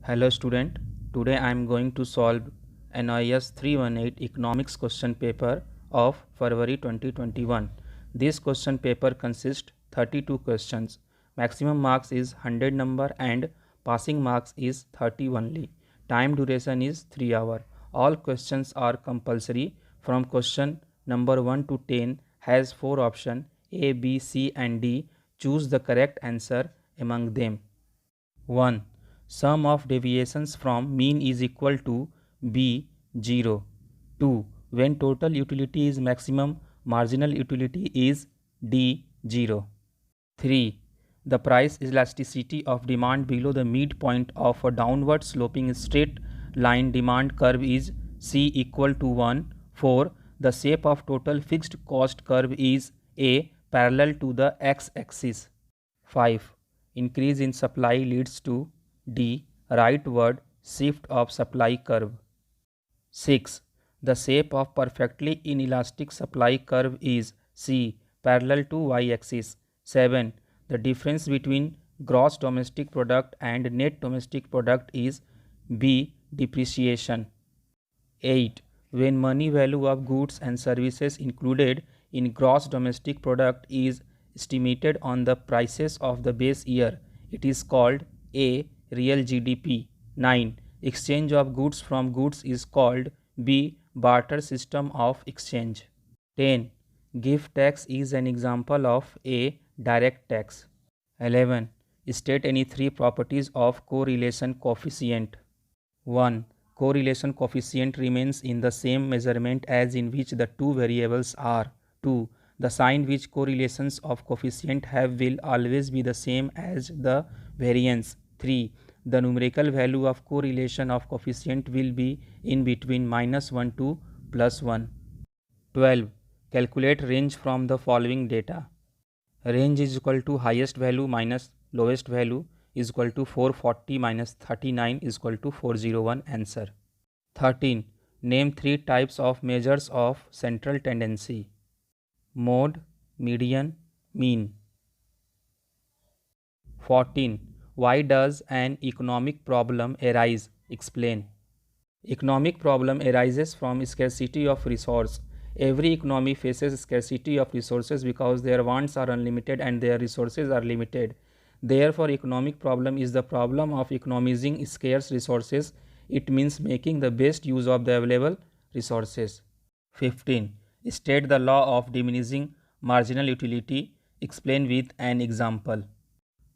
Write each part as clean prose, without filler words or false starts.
Hello student, today I am going to solve NIS 318 economics question paper of February 2021. This question paper consists 32 questions. Maximum marks is 100 number and passing marks is 30 only. Time duration is 3 hour. All questions are compulsory from question number 1 to 10 has 4 options A, B, C and D. Choose the correct answer among them. 1. Sum of deviations from mean is equal to B 0. 2. When total utility is maximum, marginal utility is D 0. 3. The price elasticity of demand below the midpoint of a downward sloping straight line demand curve is C equal to 1. 4. The shape of total fixed cost curve is A parallel to the x-axis. 5. Increase in supply leads to D. Rightward shift of supply curve. 6. The shape of perfectly inelastic supply curve is C. Parallel to y-axis. 7. The difference between gross domestic product and net domestic product is B. Depreciation. 8. When money value of goods and services included in gross domestic product is estimated on the prices of the base year, it is called A. Real GDP. 9. Exchange of goods from goods is called B. Barter system of exchange. 10. Gift tax is an example of A. Direct tax. 11. State any three properties of correlation coefficient. 1. Correlation coefficient remains in the same measurement as in which the two variables are. 2. The sign which correlations of coefficient have will always be the same as the variance. 3. The numerical value of correlation of coefficient will be in between -1 to +1. 12. Calculate range from the following data. Range is equal to highest value minus lowest value is equal to 440 minus 39 is equal to 401. Answer. 13. Name three types of measures of central tendency. Mode, median, mean. 14. Why does an economic problem arise? Explain. Economic problem arises from scarcity of resource. Every economy faces scarcity of resources because their wants are unlimited and their resources are limited. Therefore, economic problem is the problem of economizing scarce resources. It means making the best use of the available resources. 15. State the law of diminishing marginal utility. Explain with an example.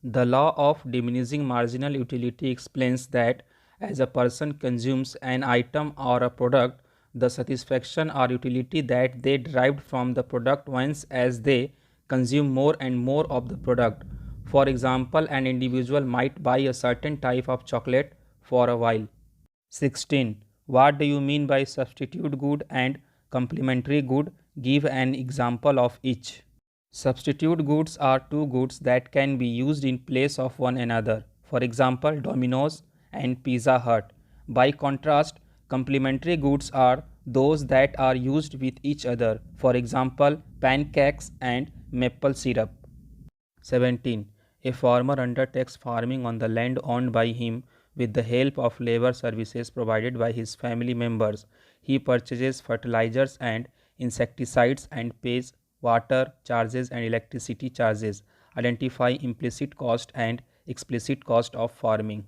The law of diminishing marginal utility explains that as a person consumes an item or a product, the satisfaction or utility that they derived from the product wanes as they consume more and more of the product. For example, an individual might buy a certain type of chocolate for a while. 16. What do you mean by substitute good and complementary good? Give an example of each. Substitute goods are two goods that can be used in place of one another. For example, Domino's and Pizza Hut. By contrast, complementary goods are those that are used with each other. For example, pancakes and maple syrup. 17. A farmer undertakes farming on the land owned by him with the help of labor services provided by his family members. He purchases fertilizers and insecticides and pays water charges and electricity charges. Identify implicit cost and explicit cost of farming.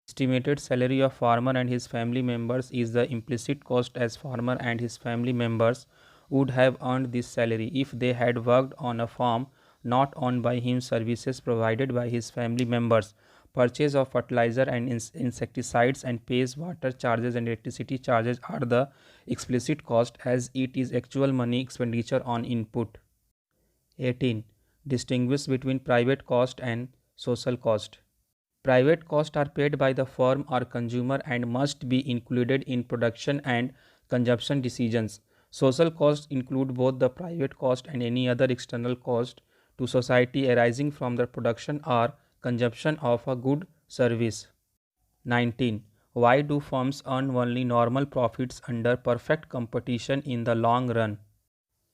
Estimated salary of farmer and his family members is the implicit cost as farmer and his family members would have earned this salary if they had worked on a farm not owned by him. Services provided by his family members, purchase of fertilizer and insecticides and pays water charges and electricity charges are the explicit cost as it is actual money expenditure on input. 18. Distinguish between private cost and social cost. Private costs are paid by the firm or consumer and must be included in production and consumption decisions. Social costs include both the private cost and any other external cost to society arising from the production or consumption of a good service. 19. Why do firms earn only normal profits under perfect competition in the long run?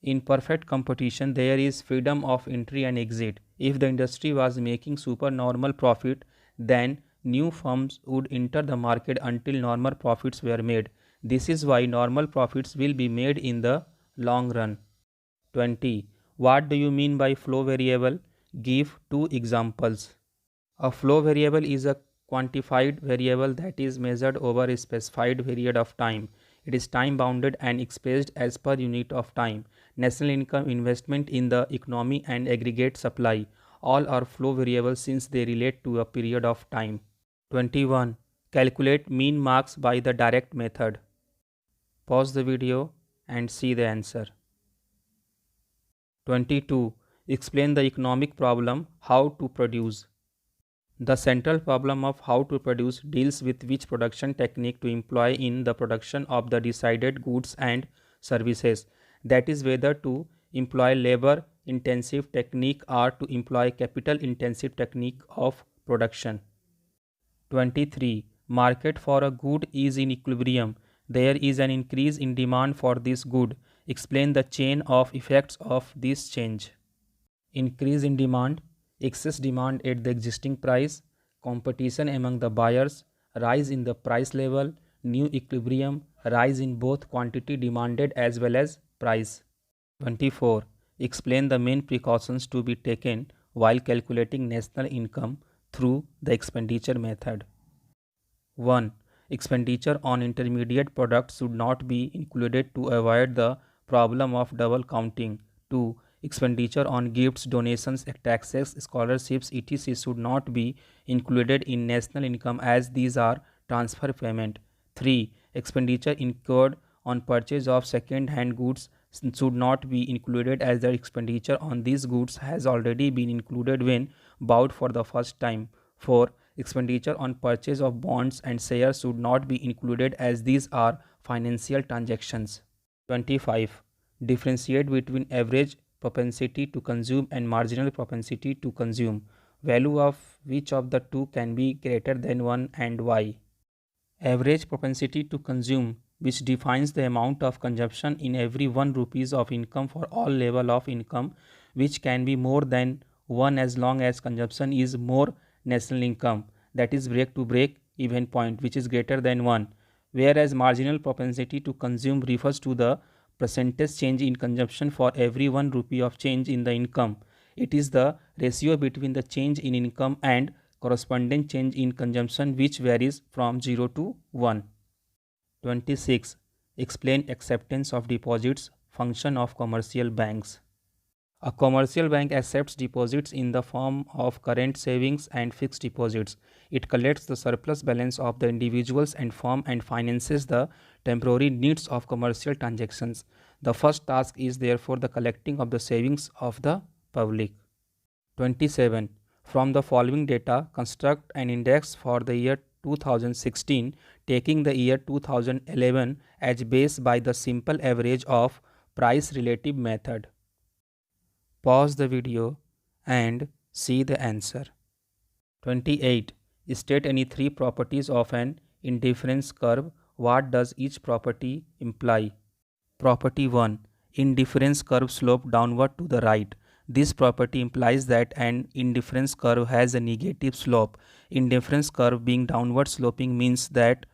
In perfect competition, there is freedom of entry and exit. If the industry was making supernormal profit, then new firms would enter the market until normal profits were made. This is why normal profits will be made in the long run. 20. What do you mean by flow variable? Give two examples. A flow variable is a quantified variable that is measured over a specified period of time. It is time bounded and expressed as per unit of time. National income, investment in the economy, and aggregate supply all are flow variables since they relate to a period of time. 21. Calculate mean marks by the direct method. Pause the video and see the answer. 22. Explain the economic problem how to produce. The central problem of how to produce deals with which production technique to employ in the production of the decided goods and services. That is, whether to employ labor intensive technique or to employ capital intensive technique of production. 23. Market for a good is in equilibrium. There is an increase in demand for this good. Explain the chain of effects of this change. Increase in demand, excess demand at the existing price, competition among the buyers, rise in the price level, new equilibrium, rise in both quantity demanded as well as price. 24. Explain the main precautions to be taken while calculating national income through the expenditure method. 1. Expenditure on intermediate products should not be included to avoid the problem of double counting. 2. Expenditure on gifts, donations, taxes, scholarships, etc. should not be included in national income as these are transfer payment. 3. Expenditure incurred on purchase of second-hand goods should not be included as the expenditure on these goods has already been included when bought for the first time. 4. Expenditure on purchase of bonds and shares should not be included as these are financial transactions. 25. Differentiate between average propensity to consume and marginal propensity to consume. Value of which of the two can be greater than 1 and why. Average propensity to consume, which defines the amount of consumption in every 1 rupees of income for all level of income, which can be more than 1 as long as consumption is more national income, that is break to break even point, which is greater than 1. Whereas marginal propensity to consume refers to the percentage change in consumption for every 1 rupee of change in the income. It is the ratio between the change in income and corresponding change in consumption which varies from 0 to 1. 26. Explain acceptance of deposits, function of commercial banks. A commercial bank accepts deposits in the form of current savings and fixed deposits. It collects the surplus balance of the individuals and firm and finances the temporary needs of commercial transactions. The first task is therefore the collecting of the savings of the public. 27. From the following data, construct an index for the year 2016, taking the year 2011 as base by the simple average of price relative method. Pause the video and see the answer. 28. State any 3 properties of an indifference curve. What does each property imply? Property 1. Indifference curve slope downward to the right. This property implies that an indifference curve has a negative slope. Indifference curve being downward sloping means that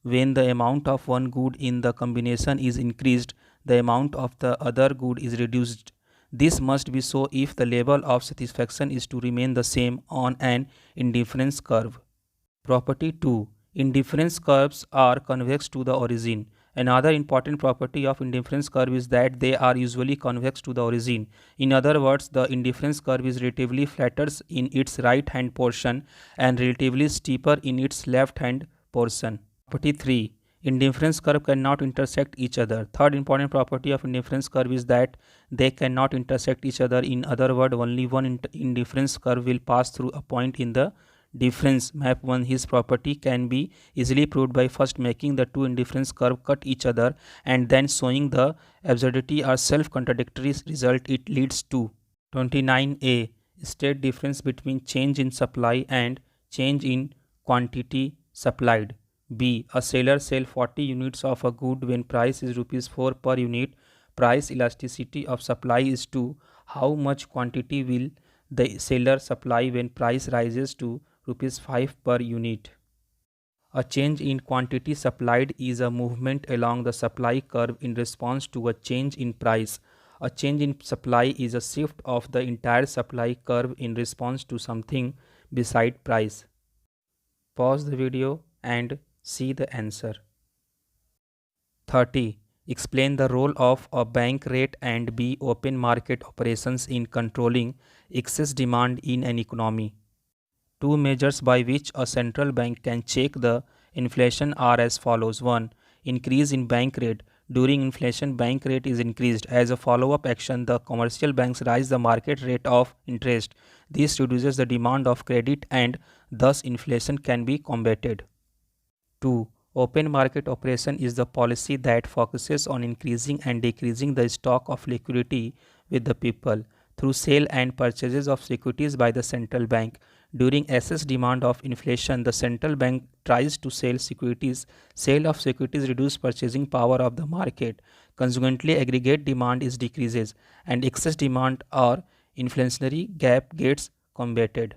when the amount of one good in the combination is increased, the amount of the other good is reduced. This must be so if the level of satisfaction is to remain the same on an indifference curve. Property 2. Indifference curves are convex to the origin. Another important property of indifference curve is that they are usually convex to the origin. In other words, the indifference curve is relatively flatter in its right hand portion and relatively steeper in its left hand portion. Property 3. Indifference curve cannot intersect each other. Third important property of indifference curve is that they cannot intersect each other. In other words, only one indifference curve will pass through a point in the difference map. One his property can be easily proved by first making the two indifference curve cut each other and then showing the absurdity or self-contradictory result it leads to. 29a. State difference between change in supply and change in quantity supplied. B. A seller sell 40 units of a good when price is rupees 4 per unit. Price elasticity of supply is 2. How much quantity will the seller supply when price rises to rupees 5 per unit. A change in quantity supplied is a movement along the supply curve in response to a change in price. A change in supply is a shift of the entire supply curve in response to something beside price. Pause the video and see the answer. 30. Explain the role of a bank rate and B. Open market operations in controlling excess demand in an economy. Two measures by which a central bank can check the inflation are as follows. 1. Increase in bank rate. During inflation, bank rate is increased. As a follow-up action, the commercial banks raise the market rate of interest. This reduces the demand of credit and thus inflation can be combated. 2. Open market operation is the policy that focuses on increasing and decreasing the stock of liquidity with the people through sale and purchases of securities by the central bank. During excess demand of inflation, the central bank tries to sell securities. Sale of securities reduces purchasing power of the market. Consequently, aggregate demand is decreases and excess demand or inflationary gap gets combated.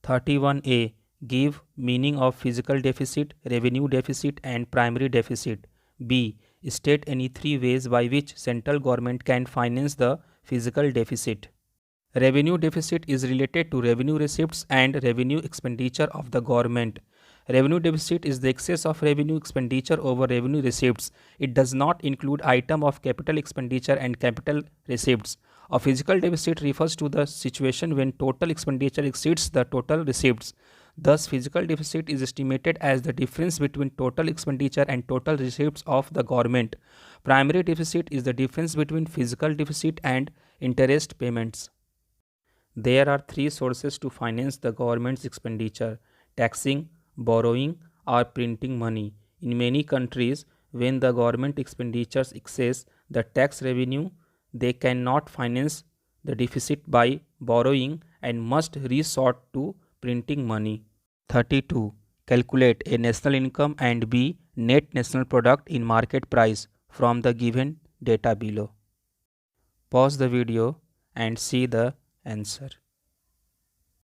31A. Give meaning of physical deficit, revenue deficit and primary deficit. B. State any three ways by which central government can finance the physical deficit. Revenue deficit is related to revenue receipts and revenue expenditure of the government. Revenue deficit is the excess of revenue expenditure over revenue receipts. It does not include item of capital expenditure and capital receipts. A physical deficit refers to the situation when total expenditure exceeds the total receipts. Thus, physical deficit is estimated as the difference between total expenditure and total receipts of the government. Primary deficit is the difference between physical deficit and interest payments. There are three sources to finance the government's expenditure: taxing, borrowing, or printing money. In many countries, when the government expenditures excess the tax revenue, they cannot finance the deficit by borrowing and must resort to printing money. 32. Calculate a national income and B. net national product in market price from the given data below. Pause the video and see the answer.